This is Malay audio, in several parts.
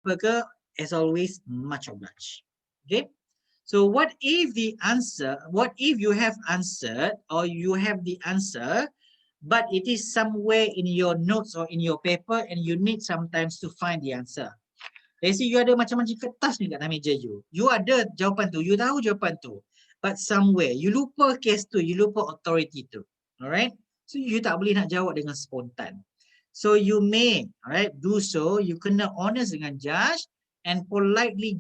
ke, as always, much obliged. Okay. So what if you have answered or you have the answer, but it is somewhere in your notes or in your paper and you need sometimes to find the answer. Let's say you ada macam-macam kertas ni kat atas meja you. You ada jawapan tu, you tahu jawapan tu. But somewhere, you lupa case tu, you lupa authority tu. Alright? So you tak boleh nak jawab dengan spontan. So you may, alright, do so, you kena honest dengan judge and politely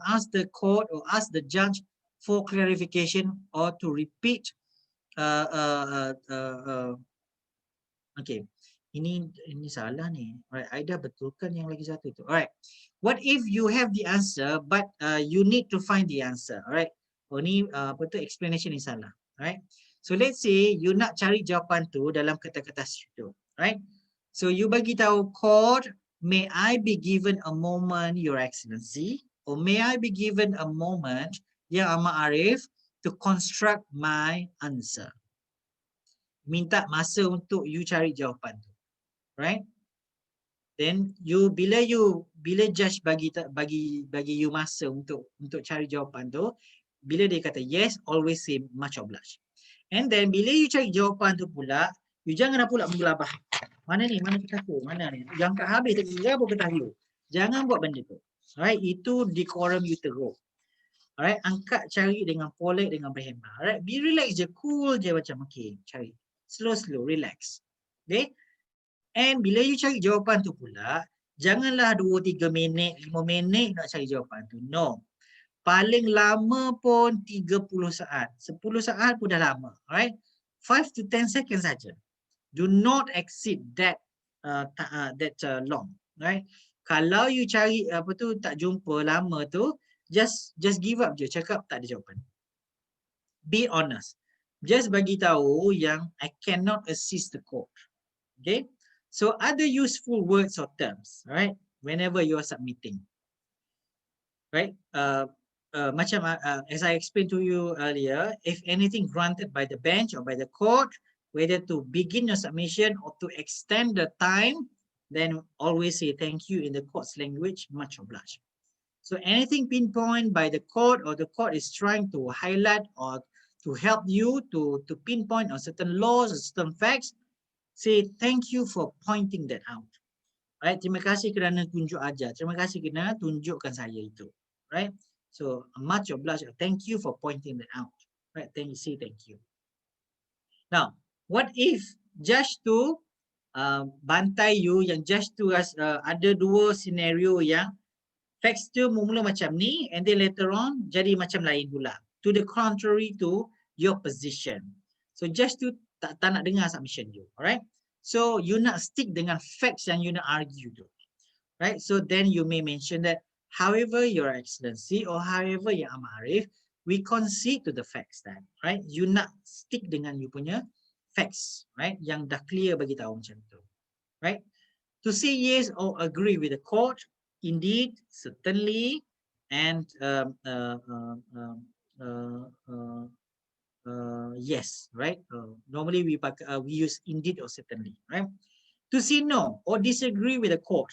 ask the court or ask the judge for clarification or to repeat okay. Ini salah ni. Alright, I dah betulkan yang lagi satu tu. Alright. What if you have the answer but you need to find the answer. Alright. Oh ni apa tu explanation ni salah. Alright. So let's say you nak cari jawapan tu dalam kertas tu. Alright. So you bagi tahu court, may I be given a moment, Your Excellency, or may I be given a moment, Ya Ahmad Arif, to construct my answer. Minta masa untuk you cari jawapan tu. Right? Then bila judge bagi you masa untuk cari jawapan tu, bila dia kata yes, always say much obliged. And then bila you cari jawapan tu pula, you jangan pula menggelabah. Mana ni? Mana kertas tu? Mana ni? Yang tak habis tadi apa kertas you? Jangan buat benda tu. Alright, itu decorum you teruk. Alright, angkat cari dengan polite, dengan berhemah. Alright, be relax je, cool je macam okay, cari. Slow, relax. Okay? And bila you cari jawapan tu pula, janganlah 2-3 minit, 5 minit nak cari jawapan tu. No. Paling lama pun 30 saat. 10 saat pun dah lama. Alright? 5 to 10 seconds saja. Do not exceed that long. Right? Kalau you cari apa tu tak jumpa lama tu, just give up je. Cakap tak ada jawapan. Be honest. Just bagi tahu yang I cannot assist the court. Okay? So other useful words or terms, right? Whenever you are submitting, right? Macam as I explained to you earlier, if anything granted by the bench or by the court, whether to begin your submission or to extend the time, then always say thank you in the court's language, much obliged. So anything pinpointed by the court or the court is trying to highlight or to help you to pinpoint on certain laws or certain facts, say thank you for pointing that out. Right? Terima kasih kerana tunjuk ajar. Terima kasih kerana tunjukkan saya itu. Right? So much obliged. Thank you for pointing that out. Right? Say thank you. Now, what if judge tu bantai you, yang judge tu ada dua scenario yang facts tu mula macam ni and then later on jadi macam lain pula. To the contrary to your position. So judge tu tak nak dengar submission you. Alright? So you nak stick dengan facts yang you nak argue tu. Right? So then you may mention that however Your Excellency or however Ya Ahmad Arif, we concede to the facts then. Right? You nak stick dengan you punya facts. Right? Yang dah clear bagi tahu macam tu. Right? To say yes or agree with the court, indeed, certainly, and yes, right? Normally we use indeed or certainly, right? To say no or disagree with the court,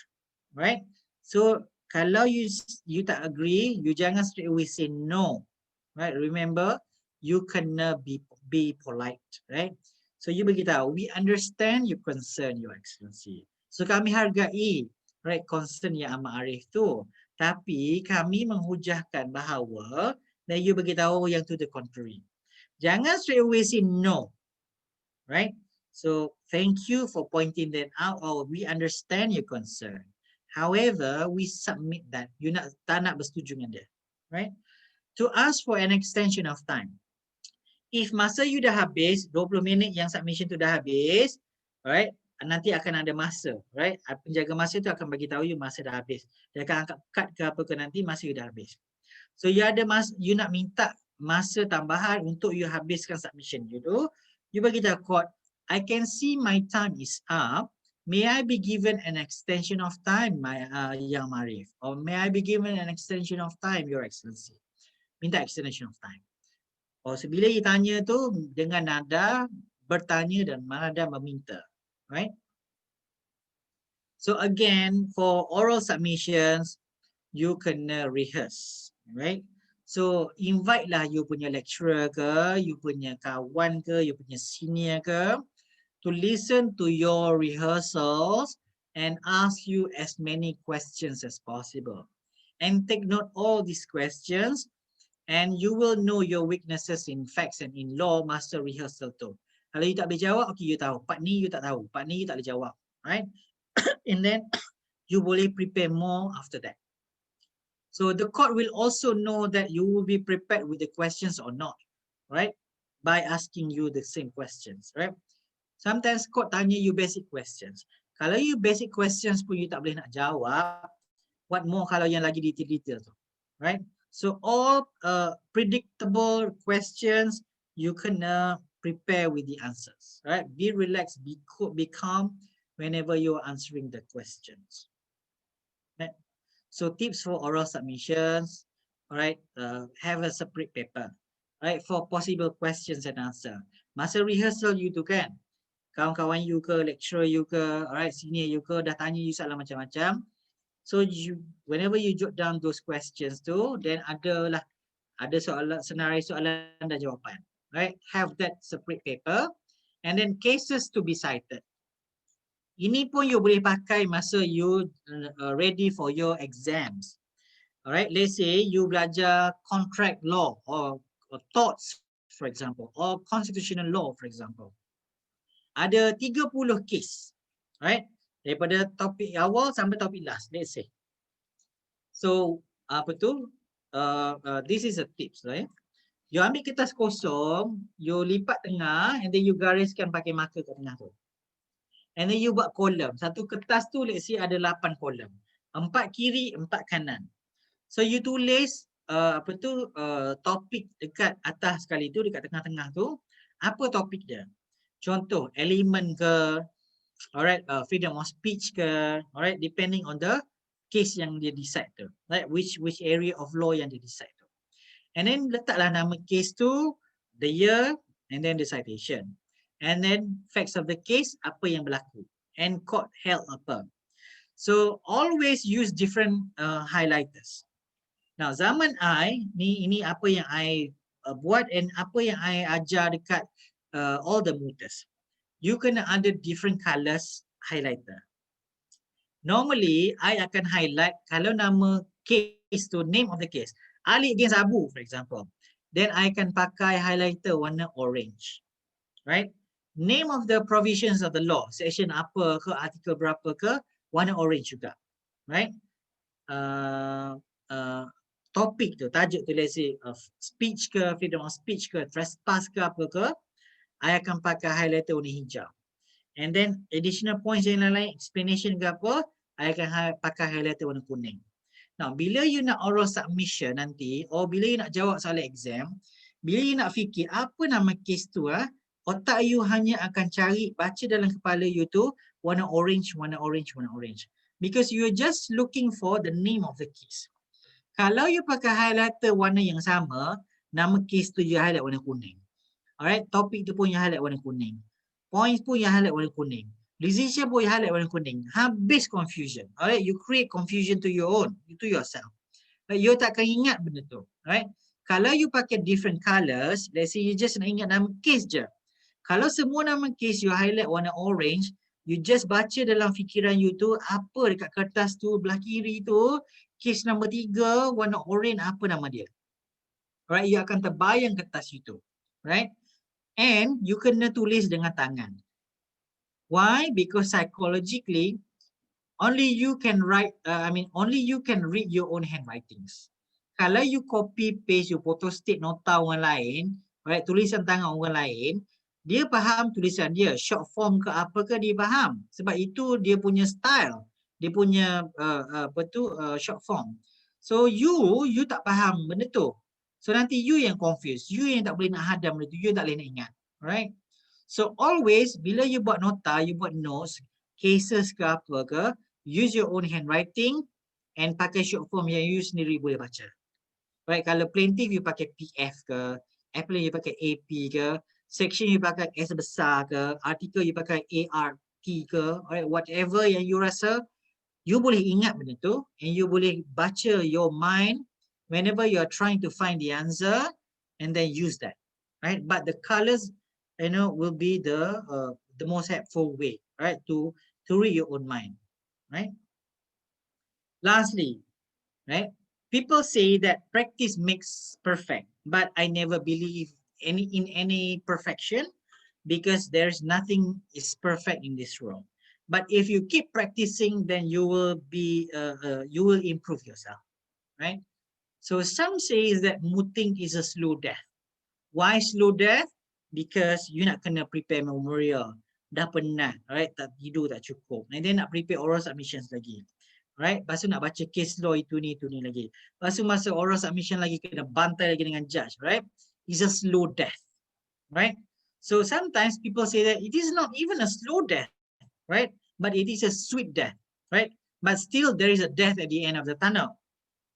right? So kalau you tak agree, you jangan straight away say no, right? Remember, you kena be polite, right? So you beritahu, we understand your concern, Your Excellency. So kami hargai, right, concern yang Ahmad Arif tu. Tapi kami menghujahkan bahawa, dan you beritahu yang to the contrary. Jangan straight away say no, right? So thank you for pointing that out, or we understand your concern. However, we submit that you tak nak bersetuju dengan dia, right? To ask for an extension of time. If masa you dah habis, 20 minit yang submission tu dah habis, right? Nanti akan ada masa, right? Penjaga masa tu akan bagi tahu you masa dah habis. Dia akan angkat cut ke apa ke nanti masa you dah habis. So you ada you nak minta masa tambahan untuk you habiskan submission you tu, you bagi tahu court, I can see my time is up. May I be given an extension of time, Yang Marif? Or may I be given an extension of time, Your Excellency? Minta extension of time. Oh, so bila ditanya tu dengan nada bertanya dan nada meminta, right? So again, for oral submissions, you kena rehearse, right? So invite lah you punya lecturer ke, you punya kawan ke, you punya senior ke, to listen to your rehearsals and ask you as many questions as possible. And take note all these questions, and you will know your weaknesses in facts and in law masa rehearsal tu. Kalau you tak boleh jawab, okay, you tahu. Part ni you tak tahu. Part ni you tak boleh jawab. Right? And then you boleh prepare more after that. So the court will also know that you will be prepared with the questions or not, right? By asking you the same questions, right? Sometimes court tanya you basic questions. Kalau you basic questions pun you tak boleh nak jawab, what more kalau yang lagi detail-detail tu, right? So all predictable questions, you kena prepare with the answers, right? Be relaxed, be calm whenever you're answering the questions. Right? So tips for oral submissions, all right, have a separate paper, right, for possible questions and answer. Masa rehearsal you tu kan, kawan-kawan you ke, lecturer you ke, alright, senior you ke, dah tanya you soalan macam-macam. So you, whenever you jot down those questions tu, then ada soalan, senarai soalan dan jawapan, right? Have that separate paper, and then cases to be cited. Ini pun you boleh pakai masa you ready for your exams. Alright, let's say you belajar contract law or torts, for example, or constitutional law, for example. Ada 30 case, right? Daripada topik awal sampai topik last, let's say. So, apa tu? This is a tips, right? You ambil kertas kosong, you lipat tengah, and then you gariskan pakai marker kat tengah tu. And then you buat kolom. Satu kertas tu, let's say ada 8 kolom. 4 kiri, 4 kanan. So you tulis topik dekat atas sekali tu, dekat tengah-tengah tu, apa topik dia? Contoh, elemen ke, alright, freedom of speech ke, alright, depending on the case yang dia decide tu, right, which area of law yang dia decide tu. And then letaklah nama case tu, the year, and then the citation. And then facts of the case, apa yang berlaku, and court held apa. So always use different highlighters. Now zaman ini apa yang I buat and apa yang I ajar dekat all the mooters. You kena ada different colors highlighter. Normally I akan highlight kalau nama case tu, name of the case, Ali against Abu, for example. Then I akan pakai highlighter warna orange, right? Name of the provisions of the law, section apa ke, artikel berapa ke, warna orange juga, right? Topik tu, tajuk tu, let's say speech ke, freedom of speech ke, trespass ke, apa ke, I akan pakai highlighter warna hijau. And then additional points yang lain, explanation ke apa, I akan pakai highlighter warna kuning. Now, bila you nak oral submission nanti, or bila you nak jawab soalan exam, bila you nak fikir apa nama case tu, otak you hanya akan cari, baca dalam kepala you tu, warna orange, warna orange, warna orange. Because you are just looking for the name of the case. Kalau you pakai highlighter warna yang sama, nama case tu you highlight warna kuning. Alright, topik tu pun you highlight warna kuning. Points pun you highlight warna kuning. Decision pun you highlight warna kuning. Habis confusion. Alright, you create confusion to your own, to yourself. But you takkan ingat benda tu. Alright, kalau you pakai different colors, let's say you just nak ingat nama case je. Kalau semua nama case you highlight warna orange, you just baca dalam fikiran you tu, apa dekat kertas tu, belah kiri tu, case nombor 3, warna orange, apa nama dia. Right, you akan terbayang kertas you tu. Right, and you kena tulis dengan tangan. Why? Because psychologically, only you can write, only you can read your own handwritings. Kalau you copy paste, you photo state nota orang lain, right, tulisan tangan orang lain, dia faham tulisan dia, short form ke apa ke dia faham. Sebab itu dia punya style, dia punya short form. So you tak faham benda tu. So nanti you yang confused, you yang tak boleh nak hadam benda tu, you tak boleh nak ingat. Right? So always bila you buat nota, you buat notes, cases ke apa ke, use your own handwriting and pakai short form yang you sendiri boleh baca. Right? Kalau plaintiff you pakai PF ke, appellant you pakai AP ke, section you pakai S besar ke, article you pakai ART ke, alright, whatever yang you rasa you boleh ingat benda tu, and you boleh baca your mind whenever you are trying to find the answer, and then use that, right? But the colors, will be the most helpful way, right, to read your own mind, right? Lastly, right, people say that practice makes perfect, but I never believe in any perfection, because there's nothing is perfect in this world. But if you keep practicing, then you will improve yourself, right? So some say that mooting is a slow death. Why slow death? Because you nak kena prepare memorial. Dah penat, right? Tak tidur tak cukup. And then nak prepare oral submissions lagi. Right? Lepas tu nak baca case law itu ni lagi. Lepas tu masa oral submission lagi kena bantai lagi dengan judge, right? It's a slow death, right? So sometimes people say that it is not even a slow death, right? But it is a sweet death, right? But still there is a death at the end of the tunnel,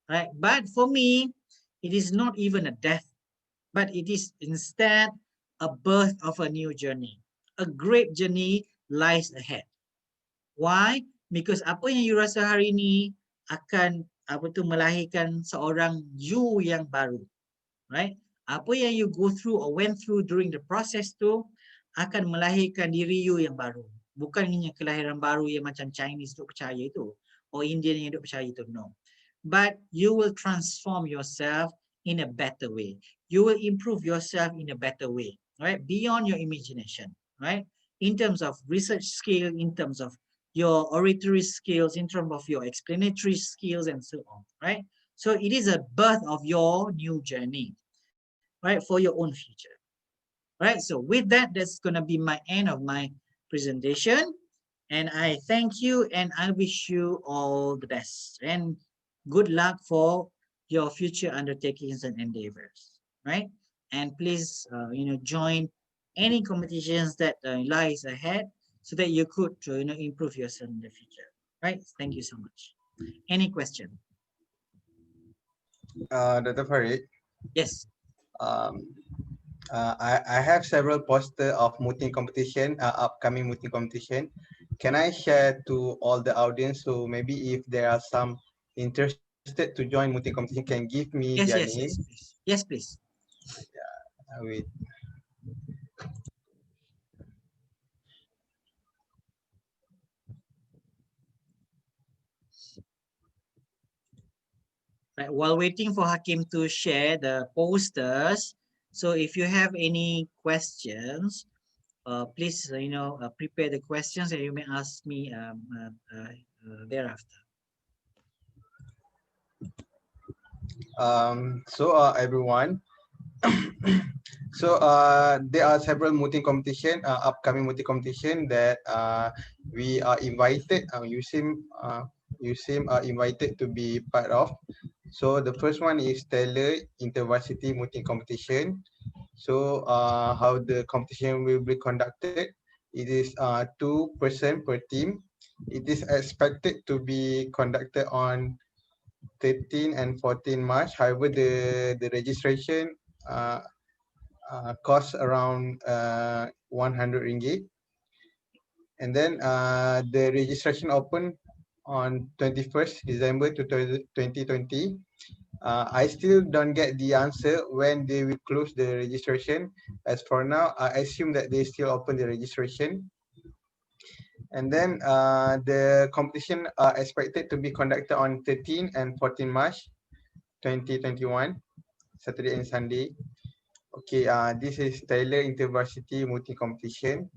right? But for me, it is not even a death, but it is instead a birth of a new journey. A great journey lies ahead. Why? Because apa yang you rasa hari ini akan melahirkan seorang you yang baru, right? Apa yang you go through or went through during the process tu akan melahirkan diri you yang baru. Bukan hanya kelahiran baru yang macam Chinese duk percaya itu, or Indian yang duk percaya itu, no. But you will transform yourself in a better way. You will improve yourself in a better way, right? Beyond your imagination, right? In terms of research skill, in terms of your oratory skills, in terms of your explanatory skills, and so on, right? So it is a birth of your new journey, right, for your own future, right? So with that, that's going to be my end of my presentation. And I thank you, and I wish you all the best and good luck for your future undertakings and endeavors, right? And please, join any competitions that lies ahead, so that you could, improve yourself in the future, right? Thank you so much. Any question? Dr. Farid, Yes. um, I have several posters of mooting competition, upcoming mooting competition. Can I share to all the audience? So maybe if there are some interested to join mooting competition, can give me their Yes, name. yes, yes, please. Yes, please. Wait. Right, while waiting for Hakim to share the posters, so if you have any questions, please, prepare the questions, and you may ask me thereafter. Everyone. So there are several mooting competition, upcoming mooting competition that we are invited. USIM are invited to be part of. So the first one is Stellar Intervarsity Mooting Competition. So how the competition will be conducted? It is 2 person per team. It is expected to be conducted on 13 and 14 March. However, the registration costs around 100 ringgit. And then the registration open on 21st December 2020. I still don't get the answer when they will close the registration. As for now, I assume that they still open the registration. And then the competition are expected to be conducted on 13 and 14 March 2021, Saturday and Sunday. Okay, this is Taylor Intervarsity Mooting Competition.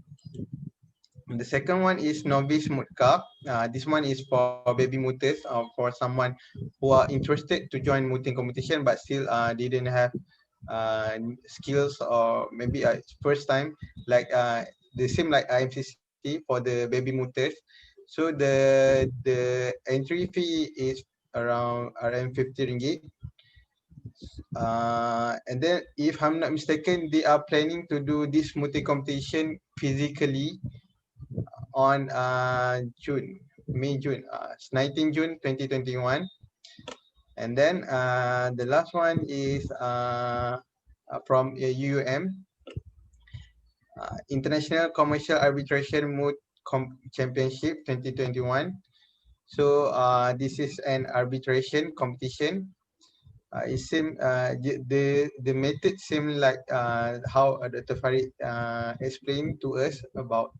And the second one is Novice Moot Cup. This one is for baby mooters, for someone who are interested to join mooting competition but still didn't have skills, or maybe first time, like the same like IMCC for the baby mooters. So the entry fee is around RM50 ringgit. And then if I'm not mistaken, they are planning to do this mooting competition physically on June, 19 June 2021. And then the last one is from UUM, International Commercial Arbitration Moot Championship 2021. So this is an arbitration competition. It seem the method seem like how Dr. Farid explained to us about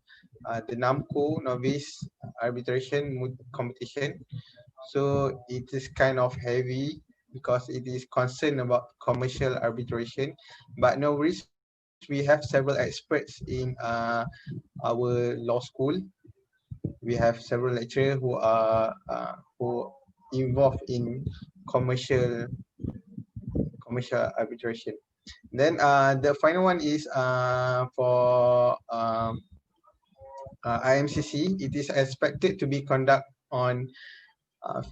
the NAMCO novice arbitration competition. So it is kind of heavy because it is concerned about commercial arbitration. But no worries, we have several experts in our law school. We have several lecturers who involved in commercial arbitration. Then the final one is for IMCC. It is expected to be conducted on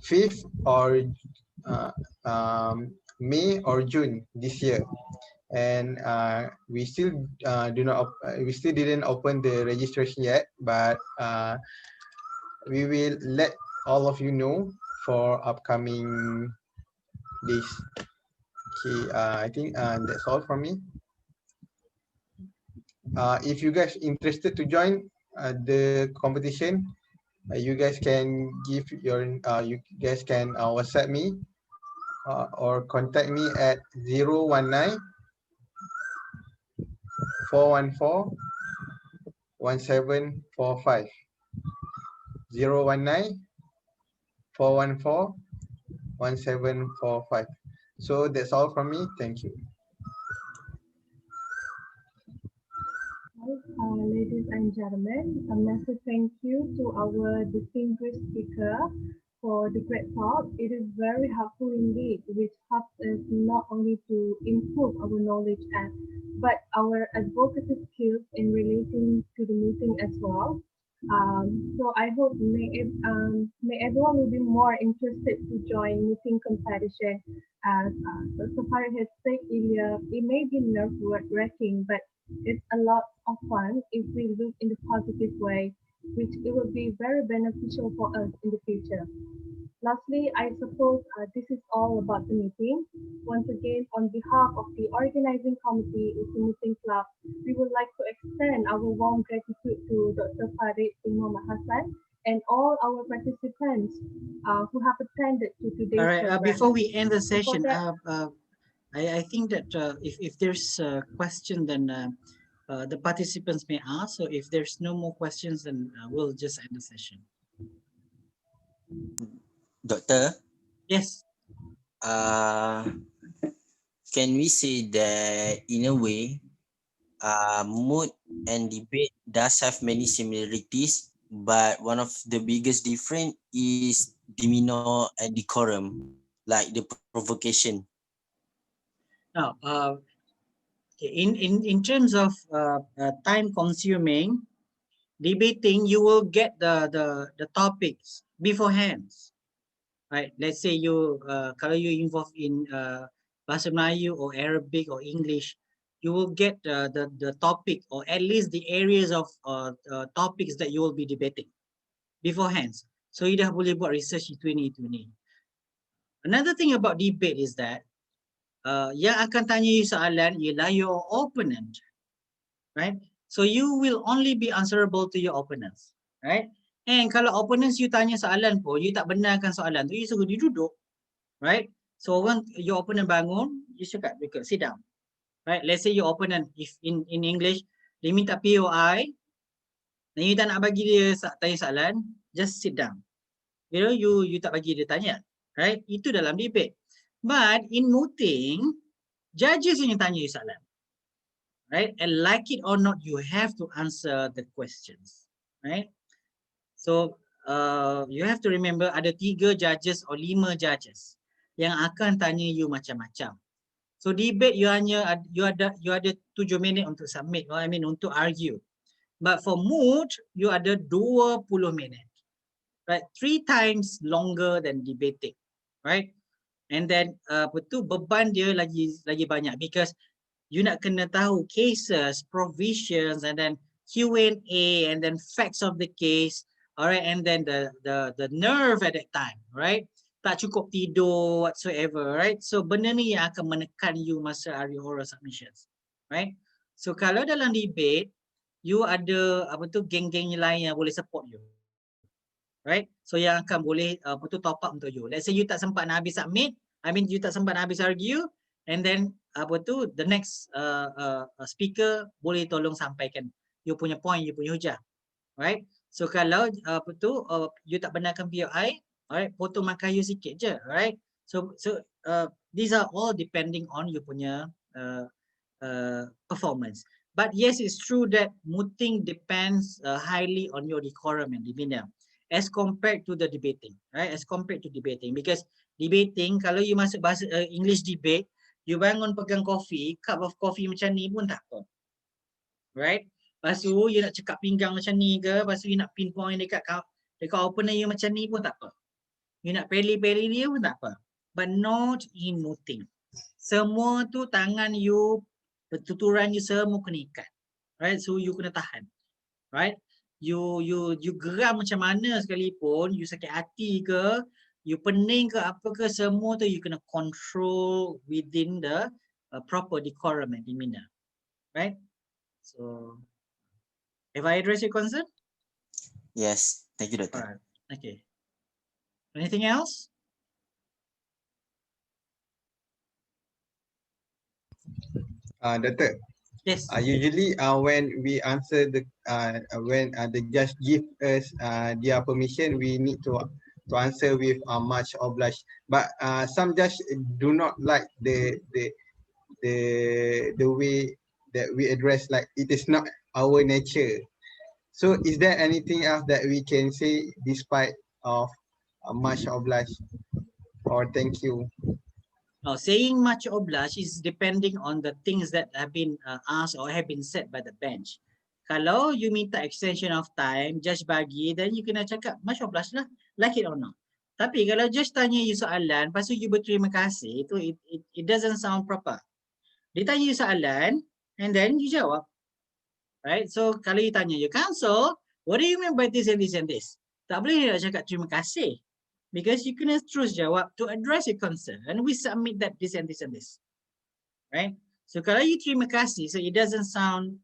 5th or uh, May or June this year, and we still we still didn't open the registration yet, but we will let all of you know for upcoming days. Okay, I think that's all from me. If you guys interested to join the competition, you guys can give your you guys can WhatsApp me or contact me at 019 414 1745. 019 414 1745. So that's all from me. Thank you. Ladies and gentlemen, a massive thank you to our distinguished speaker for the great talk. It is very helpful indeed, which helps us not only to improve our knowledge and but our advocacy skills in relating to the meeting as well. So I hope may everyone will be more interested to join meeting competition. As so far has said earlier, it may be nerve-wracking, but it's a lot of fun if we look in the positive way, which it will be very beneficial for us in the future. Lastly, I suppose this is all about the meeting. Once again, on behalf of the organizing committee of the Mooting Club, we would like to extend our warm gratitude to Dr. Farid bin Mohd Hassan and all our participants who have attended to All today's right. program. Before we end the Before session, that, I think that if there's a question, then the participants may ask. So if there's no more questions, then we'll just end the session. Doctor, Yes. can we say that in a way, mood and debate does have many similarities, but one of the biggest difference is demeanor and decorum, like the provocation. Now, in terms of time consuming debating, you will get the topics beforehand, right? Let's say you kalau you involved in bahasa Melayu or Arabic or English, you will get the topic or at least the areas of topics that you will be debating beforehand. So you dah boleh buat research itu ni. Another thing about debate is that yang akan tanya you soalan ialah your opponent, right? So you will only be answerable to your opponents, right? And kalau opponents you tanya soalan pun, you tak benarkan soalan tu, you suruh dia duduk, right? So your opponent bangun, you cakap, sit down, right? Let's say your opponent, if in English, dia minta POI, dan you tak nak bagi dia tanya soalan, just sit down. You tak bagi dia tanya, right? Itu dalam debate. But in mooting, judges yang tanya you soalan, right? And like it or not, you have to answer the questions, right? So you have to remember ada 3 judges or 5 judges yang akan tanya you macam-macam. So debate you ada 7 minit untuk submit, untuk argue. But for moot, you ada 20 minit, right? 3 times longer than debating, right? And then beban dia lagi banyak because you nak kena tahu cases, provisions, and then Q&A, and then facts of the case, alright, and then the nerve at that time, right? Tak cukup tidur whatsoever, right? So benda ni yang akan menekan you masa hari oral submissions, right? So kalau dalam debate, you ada geng-geng lain yang boleh support you, right? So yang akan boleh top up untuk you. Let's say you tak sempat nak habis submit, you tak sempat nak habis argue, and then the next speaker boleh tolong sampaikan you punya point, you punya hujah, right? So kalau you tak benarkan POI, alright, potong markah you sikit je, right? So these are all depending on you punya performance. But yes, it's true that mooting depends highly on your decorum and demeanor as compared to the debating, right? As compared to debating, because debating, kalau you masuk bahasa English debate, you bangun pegang coffee, cup of coffee macam ni pun tak apa, right? Lepas tu you nak cekap pinggang macam ni ke, lepas tu you nak pinpoint dekat opener you macam ni pun tak apa. You nak peli-peli dia pun tak apa. But not in mooting. Semua tu tangan you, pertuturan you semua kena ikat. Right? So you kena tahan. Right? You geram macam mana sekalipun, you sakit hati ke, you pening ke apa ke, semua tu you kena control within the proper decorum and demeanor. Right? So, have I addressed your concern? Yes, thank you, Doctor. Alright. Okay. Anything else? Doctor, Yes. usually when we answer when the judge give us their permission, we need to answer with much obliged. But some judge do not like the way that we address, like it is not our nature. So is there anything else that we can say despite of much obliged or thank you? Now, saying much obliged is depending on the things that have been asked or have been said by the bench. Kalau you minta extension of time, judge bagi, then you kena cakap much obliged lah, like it or not. Tapi kalau judge tanya you soalan, lepas tu you berterima kasih, itu it doesn't sound proper. Dia tanya you soalan, and then you jawab. Right? So kalau you tanya you, counsel, what do you mean by this and this and this? Tak boleh nak cakap terima kasih. Because you kena terus jawab to address your concern and we submit that this and this and this. Right? So kalau you terima kasih, so it doesn't sound,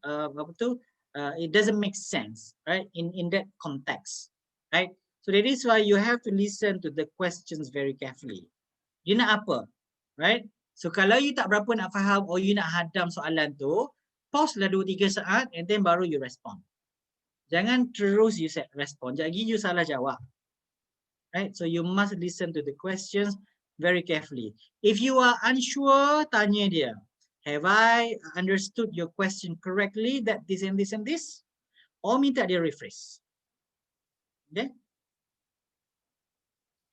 it doesn't make sense, right? In that context, right? So that is why you have to listen to the questions very carefully. Dia nak apa? Right? So kalau you tak berapa nak faham or you nak hadam soalan tu, pause lah 2-3 saat and then baru you respond. Jangan terus you respond. Sekejap lagi you salah jawab. Right? So you must listen to the questions very carefully. If you are unsure, tanya dia. Have I understood your question correctly that this and this and this? Or minta dia rephrase. Okay?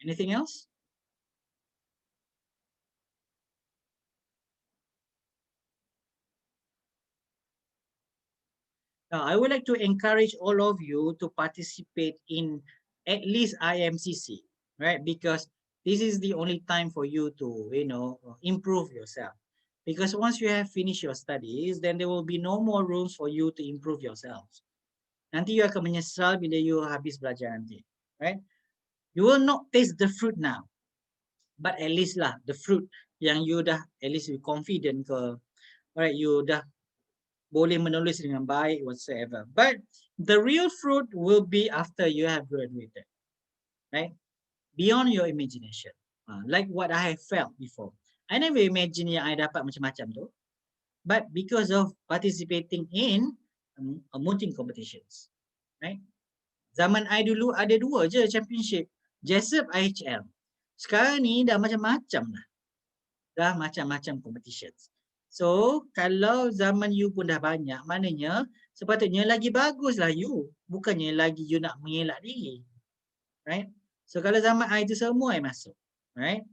Anything else? Now, I would like to encourage all of you to participate in at least IMCC, right? Because this is the only time for you to, improve yourself. Because once you have finished your studies, then there will be no more rooms for you to improve yourselves. Nanti you akan menyesal bila you habis belajar nanti, right? You will not taste the fruit now, but at least lah the fruit yang you dah at least you confident ke, right? You dah boleh menulis dengan baik whatsoever. But the real fruit will be after you have graduated, right? Beyond your imagination. Like what I have felt before. I never imagine yang I dapat macam-macam tu. But because of participating in mooting competitions, right? Zaman I dulu ada 2 je championship, JSEP, IHL. Sekarang ni dah macam-macam lah. Dah macam-macam competitions. So, kalau zaman you pun dah banyak, maknanya sepatutnya lagi baguslah you. Bukannya lagi you nak mengelak diri. Right? So, kalau zaman I tu semua I masuk. Right?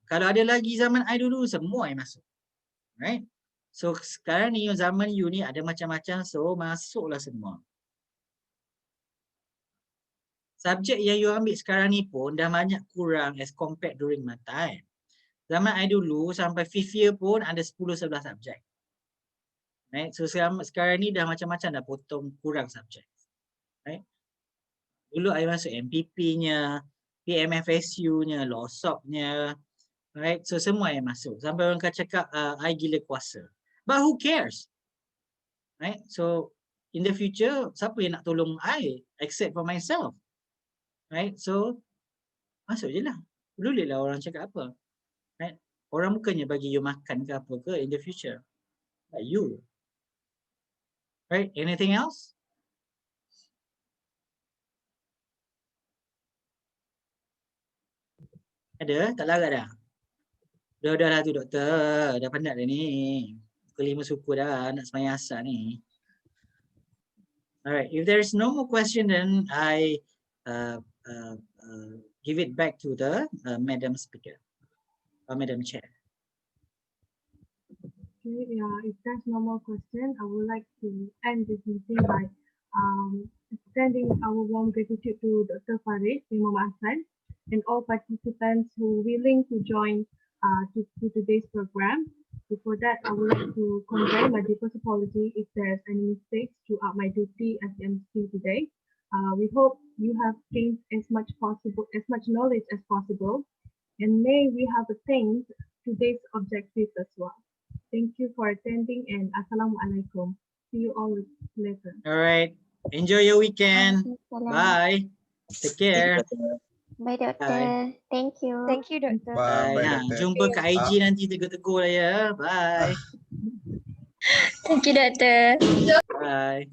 Kalau ada lagi zaman I dulu, semua I masuk. Right? So, sekarang ni zaman you ni ada macam-macam, so masuklah semua. Subjek yang you ambil sekarang ni pun dah banyak kurang as compared during my time. Zaman I dulu sampai 5th year pun ada 10-11 subjek. Right? So sekarang ni dah macam-macam dah potong kurang subjek. Right? Dulu I masuk MPP-nya, PMFSU-nya, LOSOP-nya. Right? So semua I masuk. Sampai orang cakap I gila kuasa. But who cares? Right? So in the future, siapa yang nak tolong I except for myself? Right? So masuk je lah. Pedulilah orang cakap apa. Right? Orang bukannya bagi you makan ke apa ke in the future. But you. Right? Anything else? Ada? Tak larat dah? Dah lah tu doktor. Dah penat dah ni. Pukul 5 suku dah. Nak semayang asar ni. Alright. If there is no more question, then I give it back to the Madam Speaker. Or Madam Chair. Okay, yeah, if there's no more question, I would like to end this meeting by extending our warm gratitude to Dr. Farid, Mohd Hassan, and all participants who are willing to join to today's program. Before that, I would like to convey my deepest apology if there's any mistakes throughout my duty as MC today. We hope you have gained as much knowledge as possible, and may we have attained today's objectives as well. Thank you for attending and Assalamualaikum. See you all later. Alright. Enjoy your weekend. Bye. Take care. Bye, Doctor. Bye. Thank you. Thank you, Doctor. Bye. Bye, Ha, Doktor. jumpa kat IG nanti tegur-tegur lah ya. Bye. Thank you, Doctor. Bye.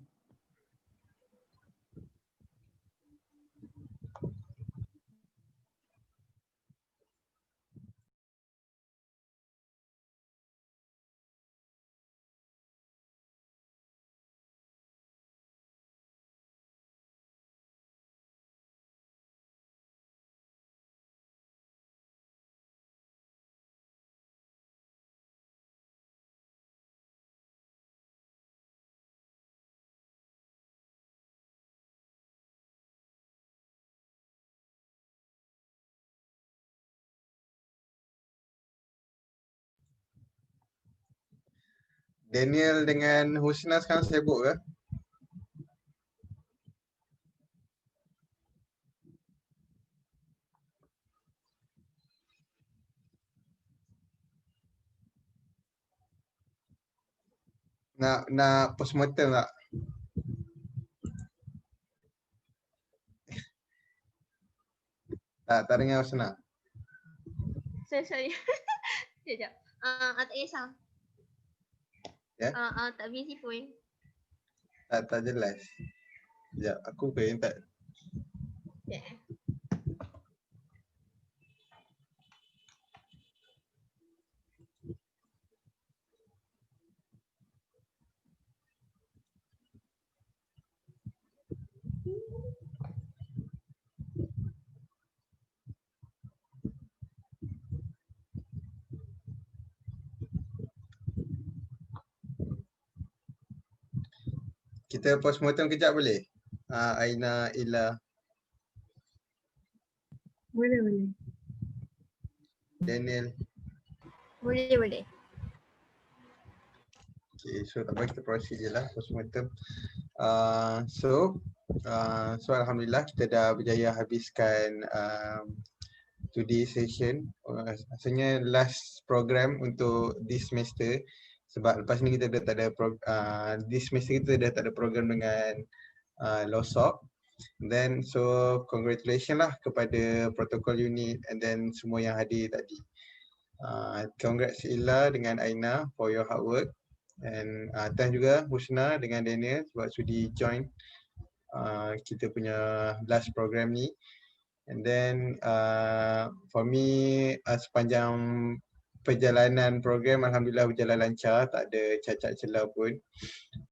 Daniel dengan Husna sekarang sibuk ke? Nak postmortem tak? Tak dengar Husna. Sorry. Sekejap. Tak kisah. Ya? Tak busy pun. Tak jelas. Sekejap, aku ke yang tak. Yeah. Kita postmortem kejap boleh? Aina, Ila, Boleh. Daniel. Boleh. Okay, so tak apa, kita proceed je lah postmortem. So Alhamdulillah kita dah berjaya habiskan today's session. Rasanya last program untuk this semester, sebab lepas ni kita dah tak ada this semester kita dah tak ada program dengan LOSOC. Then so congratulations lah kepada protokol unit and then semua yang hadir tadi. Congrats Ila dengan Aina for your hard work, and thanks juga Husna dengan Daniel sebab sudi join kita punya last program ni. And then for me sepanjang perjalanan program Alhamdulillah berjalan lancar, tak ada cacat celah pun.